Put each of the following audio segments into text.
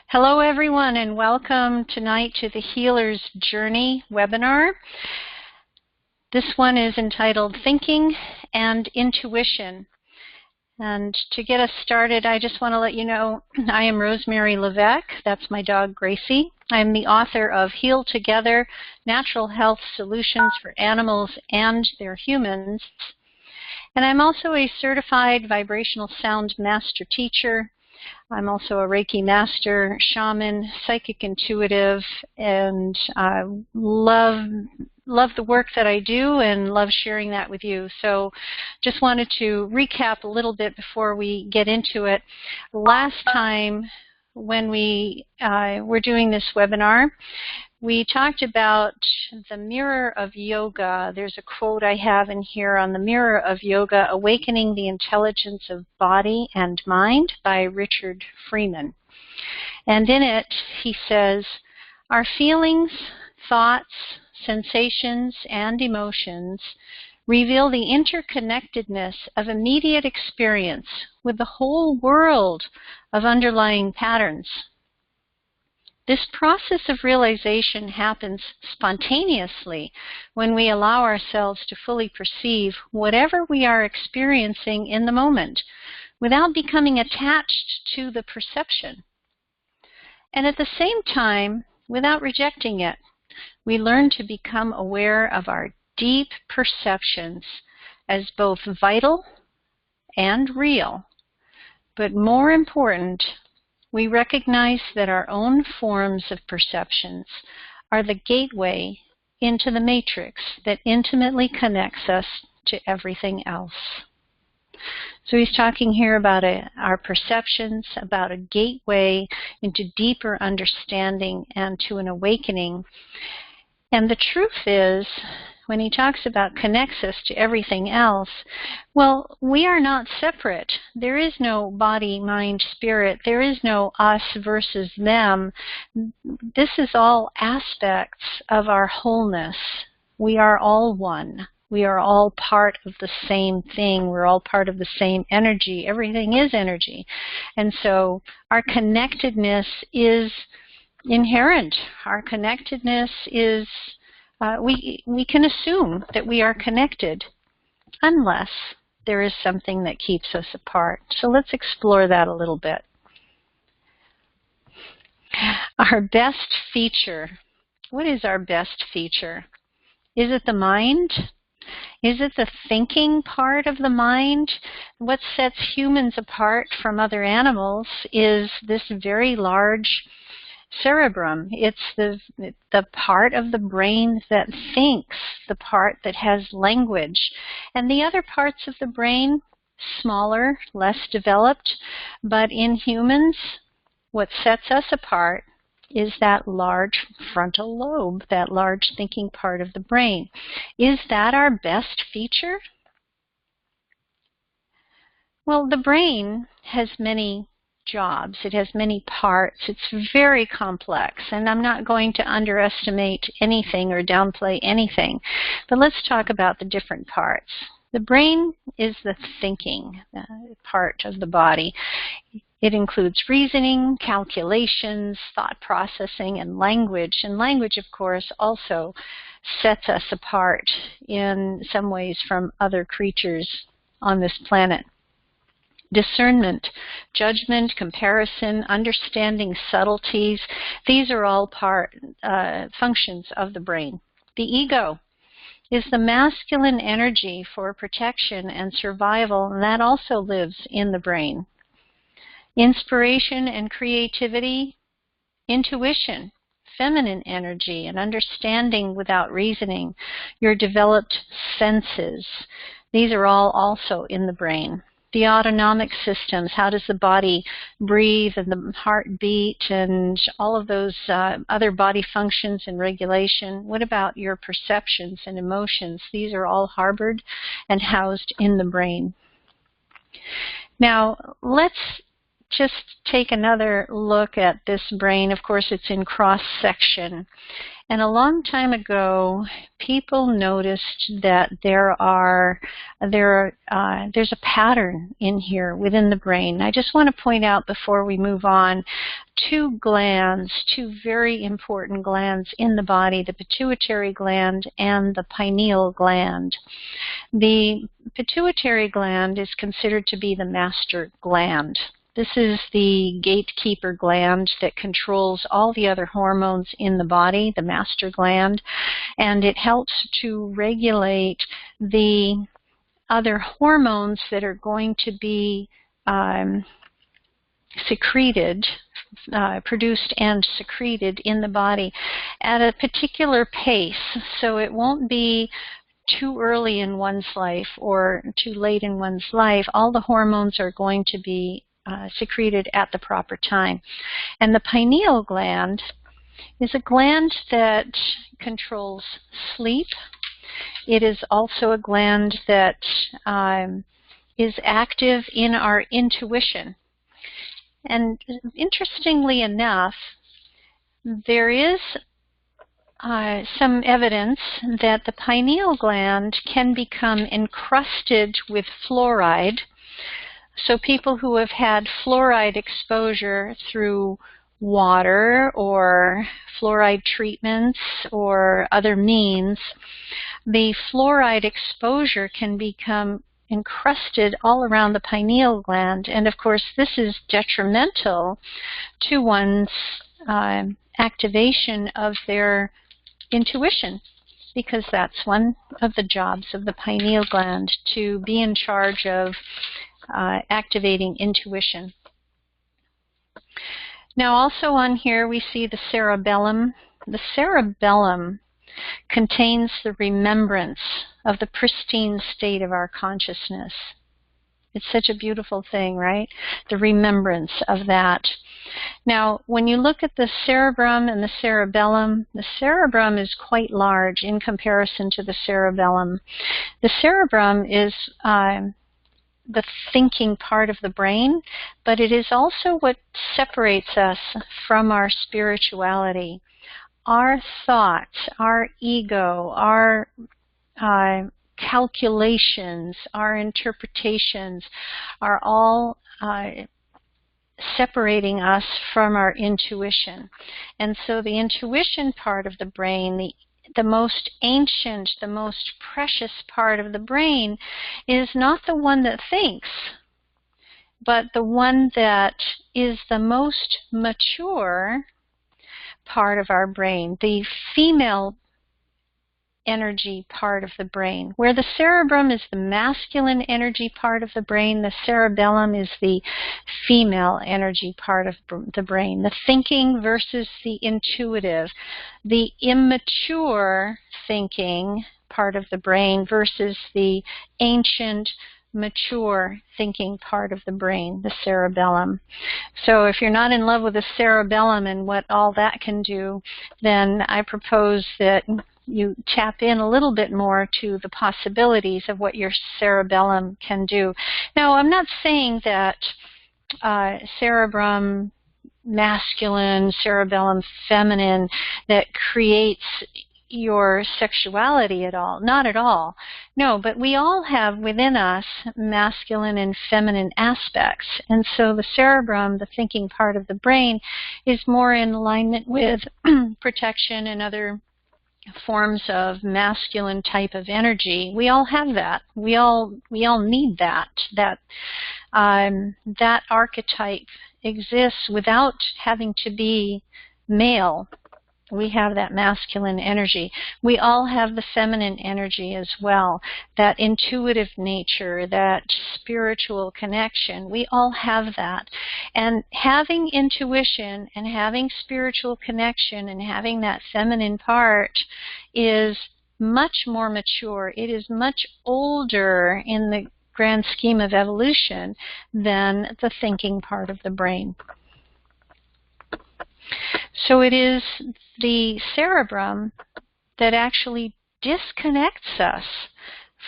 Hello, everyone, and welcome tonight to the Healer's Journey webinar. This one is entitled Thinking and Intuition. And to get us started, I just want to let you know I am Rosemary Levesque. That's my dog, Gracie. I'm the author of Heal Together, Natural Health Solutions for Animals and Their Humans. And I'm also a certified vibrational sound master teacher. I'm also a Reiki master, shaman, psychic intuitive, and I love the work that I do and love sharing that with you. So just wanted to recap a little bit before we get into it. Last time when we were doing this webinar, we talked about the mirror of yoga. There's a quote I have in here on the mirror of yoga, Awakening the Intelligence of Body and Mind by Richard Freeman. And in it, he says, our feelings, thoughts, sensations, and emotions reveal the interconnectedness of immediate experience with the whole world of underlying patterns. This process of realization happens spontaneously when we allow ourselves to fully perceive whatever we are experiencing in the moment without becoming attached to the perception. And at the same time, without rejecting it, we learn to become aware of our deep perceptions as both vital and real, but more important, we recognize that our own forms of perceptions are the gateway into the matrix that intimately connects us to everything else. So he's talking here about our perceptions, about a gateway into deeper understanding and to an awakening. And the truth is, when he talks about connects us to everything else, well, we are not separate. There is no body, mind, spirit. There is no us versus them. This is all aspects of our wholeness. We are all one. We are all part of the same thing. We're all part of the same energy. Everything is energy. And so our connectedness is inherent. Our connectedness is we can assume that we are connected unless there is something that keeps us apart. So let's explore that a little bit. Our best feature. What is our best feature? Is it the mind? Is it the thinking part of the mind? What sets humans apart from other animals is this very large cerebrum. It's the part of the brain that thinks, the part that has language. And the other parts of the brain, smaller, less developed, but in humans, what sets us apart is that large frontal lobe, that large thinking part of the brain. Is that our best feature? Well, the brain has many jobs. It has many parts. It's very complex, and I'm not going to underestimate anything or downplay anything, but let's talk about the different parts. The brain is the thinking part of the body. It includes reasoning, calculations, thought processing, and language. And language, of course, also sets us apart in some ways from other creatures on this planet. Discernment, judgment, comparison, understanding subtleties, these are all functions of the brain. The ego is the masculine energy for protection and survival, and that also lives in the brain. Inspiration and creativity, intuition, feminine energy, and understanding without reasoning, your developed senses, these are all also in the brain. The autonomic systems, how does the body breathe and the heart beat and all of those other body functions and regulation. What about your perceptions and emotions? These are all harbored and housed in the brain. Now, let's just take another look at this brain. Of course, it's in cross-section. And a long time ago, people noticed that there's a pattern in here within the brain. I just want to point out before we move on two glands, two very important glands in the body, the pituitary gland and the pineal gland. The pituitary gland is considered to be the master gland. This is the gatekeeper gland that controls all the other hormones in the body, the master gland, and it helps to regulate the other hormones that are going to be secreted, produced and secreted in the body at a particular pace, so it won't be too early in one's life or too late in one's life. All the hormones are going to be secreted at the proper time. And the pineal gland is a gland that controls sleep. It is also a gland that is active in our intuition. And interestingly enough, there is some evidence that the pineal gland can become encrusted with fluoride. So people who have had fluoride exposure through water or fluoride treatments or other means, the fluoride exposure can become encrusted all around the pineal gland. And of course, this is detrimental to one's activation of their intuition, because that's one of the jobs of the pineal gland, to be in charge of activating intuition. Now also on here we see the cerebellum. The cerebellum contains the remembrance of the pristine state of our consciousness. It's such a beautiful thing, right? The remembrance of that. Now, when you look at the cerebrum and the cerebellum is quite large in comparison to the cerebellum. The cerebrum is the thinking part of the brain, but it is also what separates us from our spirituality. Our thoughts, our ego, our calculations, our interpretations are all separating us from our intuition. And so the intuition part of the brain, the most ancient, the most precious part of the brain, is not the one that thinks, but the one that is the most mature part of our brain, the female energy part of the brain. Where the cerebrum is the masculine energy part of the brain, the cerebellum is the female energy part of the brain. The thinking versus the intuitive. The immature thinking part of the brain versus the ancient, mature thinking part of the brain, the cerebellum. So if you're not in love with the cerebellum and what all that can do, then I propose that you tap in a little bit more to the possibilities of what your cerebellum can do. Now, I'm not saying that cerebrum masculine, cerebellum feminine, that creates your sexuality at all. Not at all. No, but we all have within us masculine and feminine aspects. And so the cerebrum, the thinking part of the brain, is more in alignment with protection and other forms of masculine type of energy. We all have that. We all need that. That archetype exists without having to be male. We have that masculine energy. We all have the feminine energy as well, that intuitive nature, that spiritual connection. We all have that. And having intuition and having spiritual connection and having that feminine part is much more mature. It is much older in the grand scheme of evolution than the thinking part of the brain. So it is the cerebrum that actually disconnects us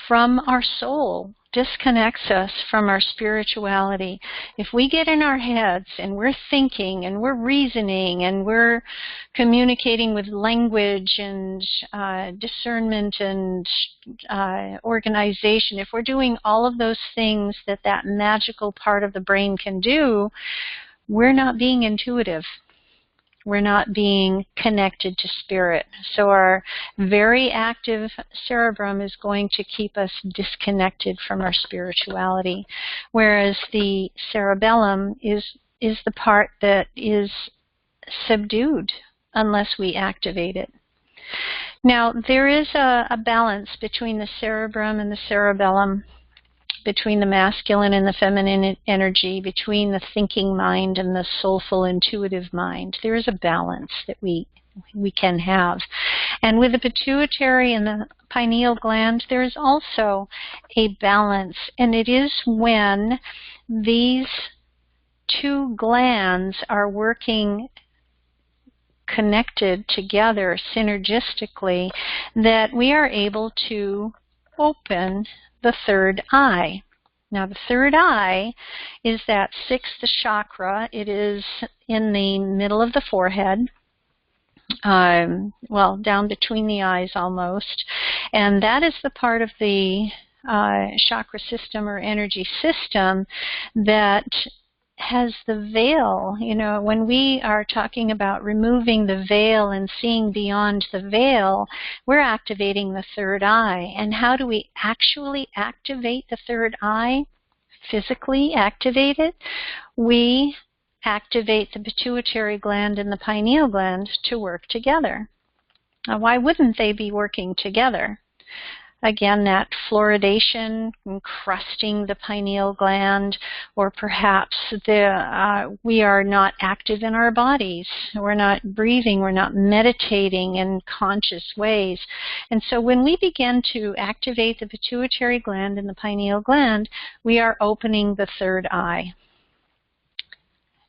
from our soul, disconnects us from our spirituality. If we get in our heads and we're thinking and we're reasoning and we're communicating with language and discernment and organization, if we're doing all of those things that magical part of the brain can do, we're not being intuitive. We're not being connected to spirit. So our very active cerebrum is going to keep us disconnected from our spirituality, whereas the cerebellum is the part that is subdued unless we activate it. Now, there is a balance between the cerebrum and the cerebellum, between the masculine and the feminine energy, between the thinking mind and the soulful, intuitive mind. There is a balance that we can have. And with the pituitary and the pineal gland, there is also a balance. And it is when these two glands are working connected together synergistically that we are able to open the third eye. Now, the third eye is that sixth chakra. It is in the middle of the forehead, well, down between the eyes almost. And that is the part of the chakra system or energy system that has the veil. You know, when we are talking about removing the veil and seeing beyond the veil, we're activating the third eye. And how do we actually activate the third eye? Physically activate it? We activate the pituitary gland and the pineal gland to work together. Now, why wouldn't they be working together? Again, that fluoridation, encrusting the pineal gland, or perhaps we are not active in our bodies. We're not breathing. We're not meditating in conscious ways. And so when we begin to activate the pituitary gland and the pineal gland, we are opening the third eye.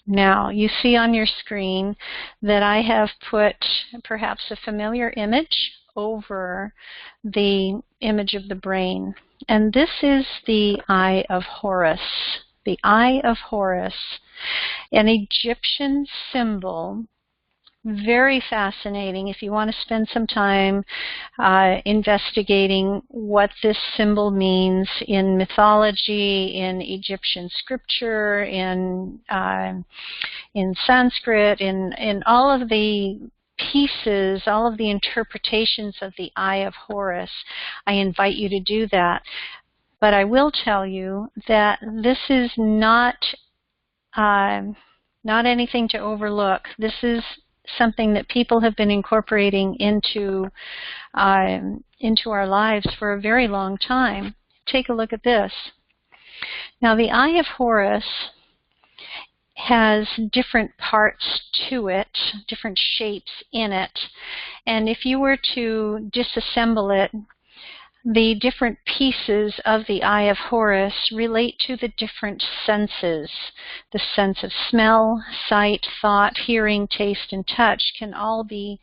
Now, you see on your screen that I have put perhaps a familiar image over the image of the brain. And this is the Eye of Horus. The Eye of Horus, an Egyptian symbol. Very fascinating if you want to spend some time investigating what this symbol means in mythology, in Egyptian scripture, in Sanskrit, in all of the pieces, all of the interpretations of the Eye of Horus. I invite you to do that. But I will tell you that this is not anything to overlook. This is something that people have been incorporating into our lives for a very long time. Take a look at this. Now, the Eye of Horus has different parts to it, different shapes in it. And if you were to disassemble it, the different pieces of the Eye of Horus relate to the different senses. The sense of smell, sight, thought, hearing, taste, and touch can all be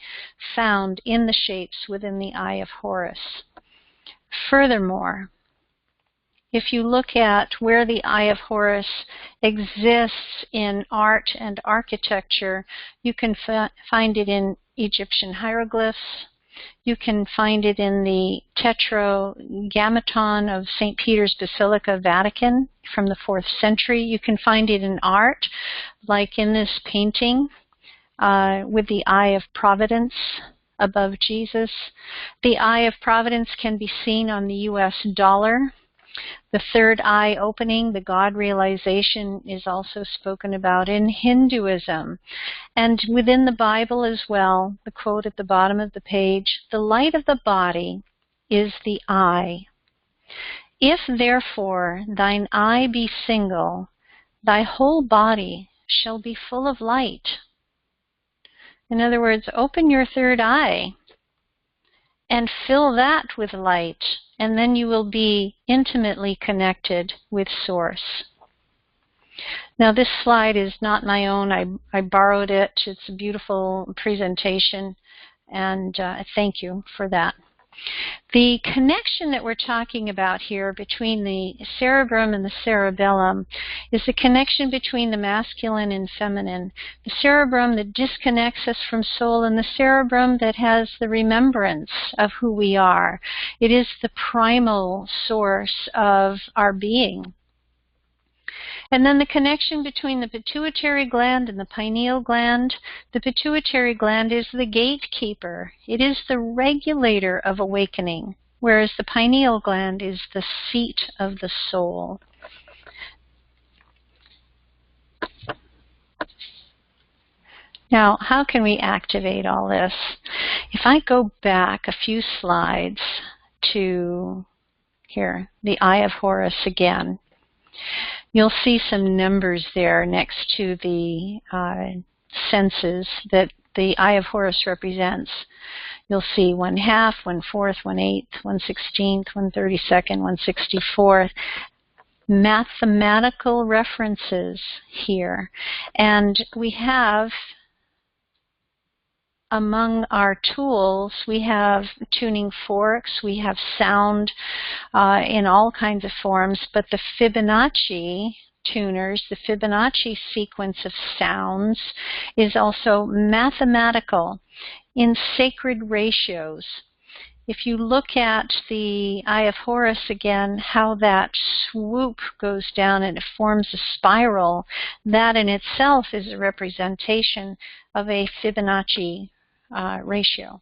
found in the shapes within the Eye of Horus. Furthermore, if you look at where the Eye of Horus exists in art and architecture, you can find it in Egyptian hieroglyphs. You can find it in the Tetragrammaton of St. Peter's Basilica, Vatican, from the 4th century. You can find it in art, like in this painting with the Eye of Providence above Jesus. The Eye of Providence can be seen on the U.S. dollar. The third eye opening, the God realization, is also spoken about in Hinduism. And within the Bible as well, the quote at the bottom of the page, "The light of the body is the eye. If therefore thine eye be single, thy whole body shall be full of light." In other words, open your third eye and fill that with light, and then you will be intimately connected with Source. Now, this slide is not my own. I borrowed it. It's a beautiful presentation, and thank you for that. The connection that we're talking about here between the cerebrum and the cerebellum is the connection between the masculine and feminine. The cerebrum that disconnects us from soul, and the cerebrum that has the remembrance of who we are. It is the primal source of our being. And then the connection between the pituitary gland and the pineal gland. The pituitary gland is the gatekeeper. It is the regulator of awakening, whereas the pineal gland is the seat of the soul. Now, how can we activate all this? If I go back a few slides to here, the Eye of Horus again, you'll see some numbers there next to the senses that the Eye of Horus represents. You'll see 1/2, 1/4, 1/8, 1/16, 1/32, 1/64. Mathematical references here. And we have, among our tools, we have tuning forks, we have sound in all kinds of forms, but the Fibonacci tuners, the Fibonacci sequence of sounds, is also mathematical in sacred ratios. If you look at the Eye of Horus again, how that swoop goes down and it forms a spiral, that in itself is a representation of a Fibonacci ratio.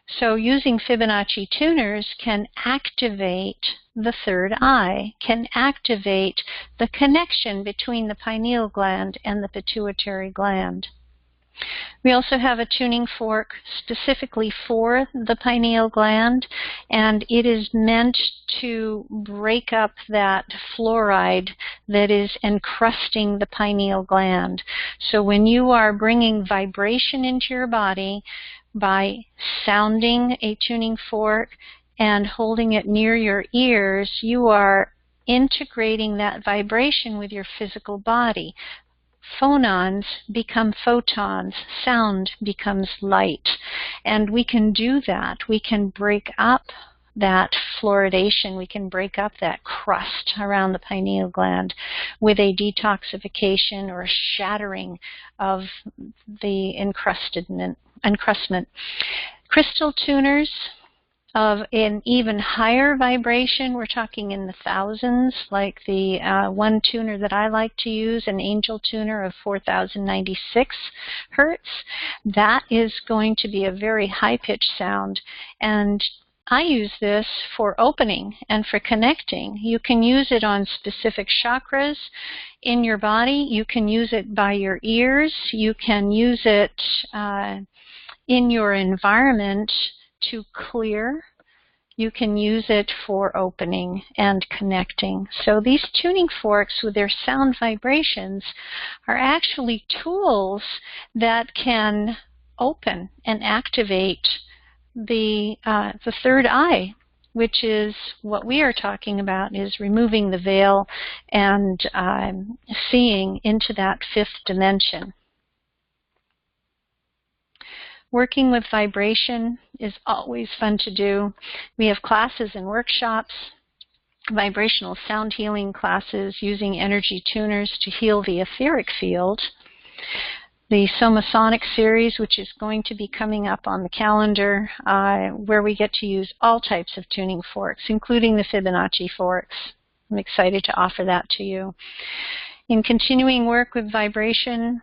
So using Fibonacci tuners can activate the third eye, can activate the connection between the pineal gland and the pituitary gland. We also have a tuning fork specifically for the pineal gland, and it is meant to break up that fluoride that is encrusting the pineal gland. So when you are bringing vibration into your body by sounding a tuning fork and holding it near your ears, you are integrating that vibration with your physical body. Phonons become photons, sound becomes light, and we can do that. We can break up that fluoridation, we can break up that crust around the pineal gland with a detoxification or a shattering of the encrustment. Crystal tuners of an even higher vibration, we're talking in the thousands, like the one tuner that I like to use, an angel tuner of 4096 hertz. That is going to be a very high-pitched sound, and I use this for opening and for connecting. You can use it on specific chakras in your body. You can use it by your ears. You can use it in your environment to clear. You can use it for opening and connecting. So these tuning forks with their sound vibrations are actually tools that can open and activate the third eye, which is what we are talking about, is removing the veil and seeing into that fifth dimension. Working with vibration is always fun to do. We have classes and workshops, vibrational sound healing classes using energy tuners to heal the etheric field. The Somasonic series, which is going to be coming up on the calendar, where we get to use all types of tuning forks, including the Fibonacci forks. I'm excited to offer that to you. In continuing work with vibration,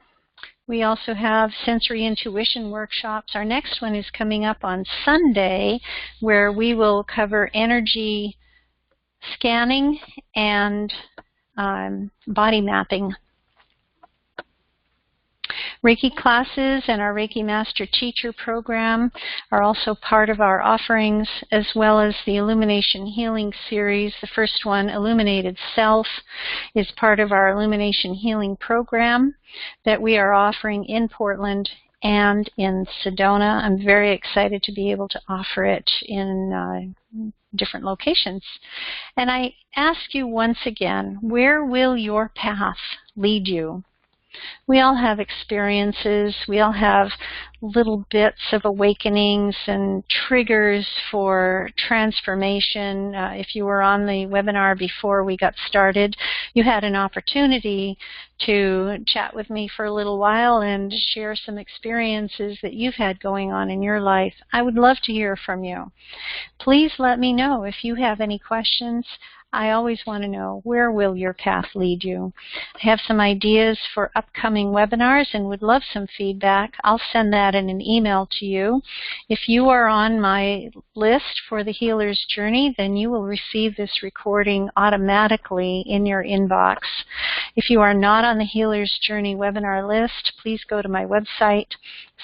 we also have sensory intuition workshops. Our next one is coming up on Sunday, where we will cover energy scanning and body mapping. Reiki classes and our Reiki Master Teacher program are also part of our offerings, as well as the Illumination Healing series. The first one, Illuminated Self, is part of our Illumination Healing program that we are offering in Portland and in Sedona. I'm very excited to be able to offer it in different locations. And I ask you once again, where will your path lead you? We all have experiences. We all have little bits of awakenings and triggers for transformation. If you were on the webinar before we got started, you had an opportunity to chat with me for a little while and share some experiences that you've had going on in your life. I would love to hear from you. Please let me know if you have any questions. I always want to know, where will your path lead you? I have some ideas for upcoming webinars and would love some feedback. I'll send that in an email to you. If you are on my list for the Healer's Journey, then you will receive this recording automatically in your inbox. If you are not on the Healer's Journey webinar list, please go to my website,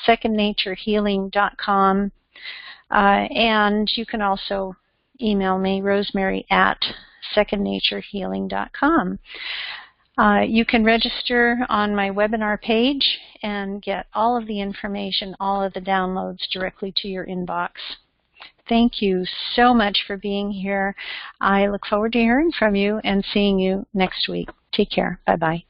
secondnaturehealing.com, and you can also email me, rosemary@secondnaturehealing.com. You can register on my webinar page and get all of the information, all of the downloads directly to your inbox. Thank you so much for being here. I look forward to hearing from you and seeing you next week. Take care. Bye-bye.